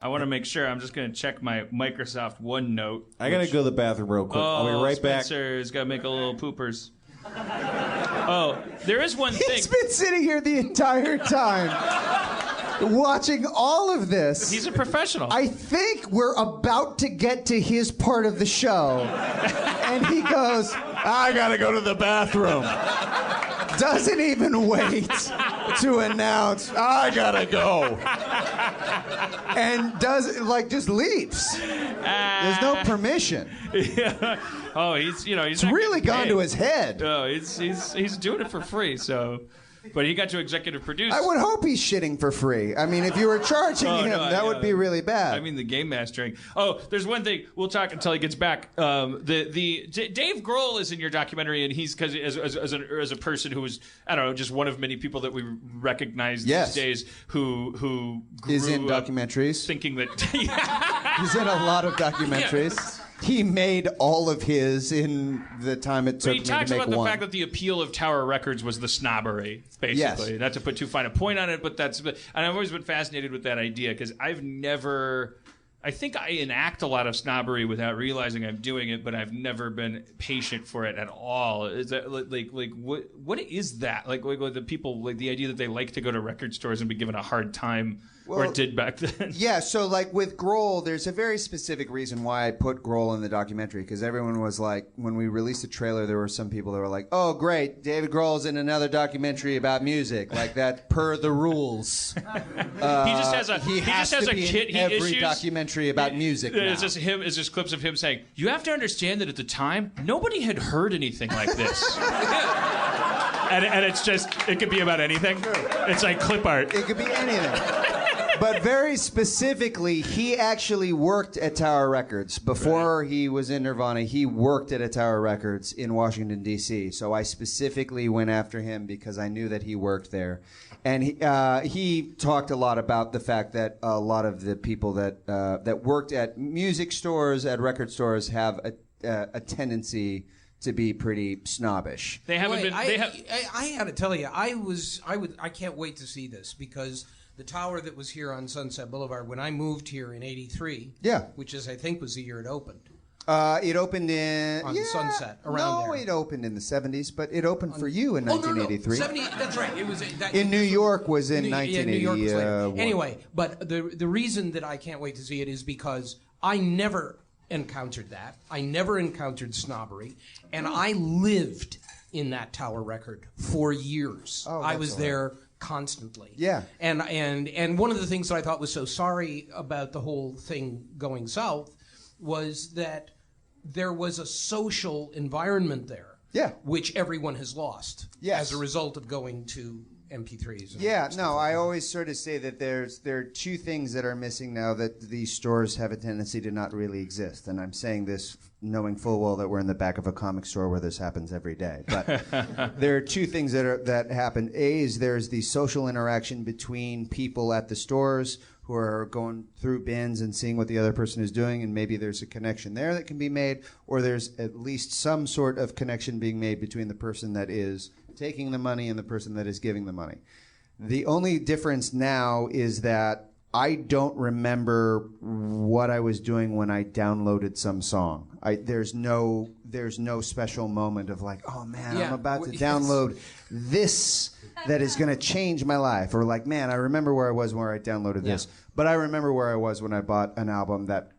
I want to make sure. I'm just going to check my Microsoft OneNote. I got to go to the bathroom real quick. I'll be right back. Spencer's got to make a little poopers. Oh, there is one thing. He's been sitting here the entire time watching all of this. He's a professional. I think we're about to get to his part of the show. And he goes, I got to go to the bathroom. Doesn't even wait to announce, I got to go. And just leaves. There's no permission. Yeah. Oh, he's it's really gone to his head. Oh, he's doing it for free. So, but he got to executive produce. I would hope he's shitting for free. I mean, if you were charging him, that would be really bad. I mean, the game mastering. Oh, there's one thing. We'll talk until he gets back. Dave Grohl is in your documentary, and he's because as a person who was, I don't know, just one of many people that we recognize these days who grew is in documentaries, thinking that he's in a lot of documentaries. Yeah. He made all of his in the time it took me to make one. He talks about the fact that the appeal of Tower Records was the snobbery, basically. Yes. Not to put too fine a point on it, but and I've always been fascinated with that idea because I think I enact a lot of snobbery without realizing I'm doing it, but I've never been patient for it at all. Is that what is that? Like the people, like the idea that they like to go to record stores and be given a hard time, or did back then. Yeah, so like with Grohl, there's a very specific reason why I put Grohl in the documentary, because everyone was like, when we released the trailer, there were some people that were like, oh great, David Grohl's in another documentary about music, like that per the rules. He just has a kid he every issues. Documentary about music now. It's just clips of him saying, you have to understand that at the time, nobody had heard anything like this. and it's just, it could be about anything. It's like clip art. It could be anything. But very specifically, he actually worked at Tower Records. Before he was in Nirvana, he worked at a Tower Records in Washington, D.C. So I specifically went after him because I knew that he worked there. And he talked a lot about the fact that a lot of the people that worked at music stores, at record stores, have a tendency to be pretty snobbish. They haven't been. I got to tell you, I can't wait to see this because the tower that was here on Sunset Boulevard when I moved here in '83, which I think was the year it opened. It opened on Sunset around there. No, it opened in the '70s, but it opened for you in 1983. 70, that's right. It was in New York was in 1981. New York was anyway, but the reason that I can't wait to see it is because I never encountered that. I never encountered snobbery, and I lived in that Tower record for years. I was there constantly. Yeah. And one of the things that I thought was so sorry about the whole thing going south was that there was a social environment there. Yeah. Which everyone has lost. Yes. As a result of going to MP3s. I always sort of say that there are two things that are missing now that these stores have a tendency to not really exist. And I'm saying this knowing full well that we're in the back of a comic store where this happens every day. But there are two things that happen. A is there's the social interaction between people at the stores who are going through bins and seeing what the other person is doing, and maybe there's a connection there that can be made, or there's at least some sort of connection being made between the person that is taking the money and the person that is giving the money. The only difference now is that I don't remember what I was doing when I downloaded some song. There's no special moment of like, oh man, I'm about to download this that is going to change my life. Or like, man, I remember where I was when I downloaded this. But I remember where I was when I bought an album that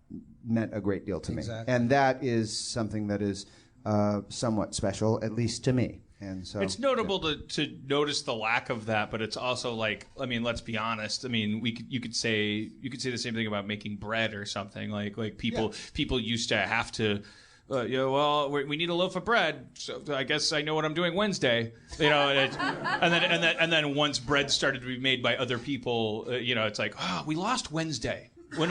meant a great deal to me. And that is something that is somewhat special, at least to me. And so it's notable to notice the lack of that, but it's also like, I mean, let's be honest. I mean, you could say the same thing about making bread or something. Like people used to have to, we need a loaf of bread, so I guess I know what I'm doing Wednesday. And then once bread started to be made by other people, it's like, we lost Wednesday. When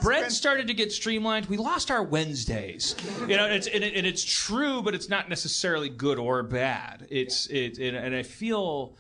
bread started to get streamlined, we lost our Wednesdays. It's true, but it's not necessarily good or bad. And I feel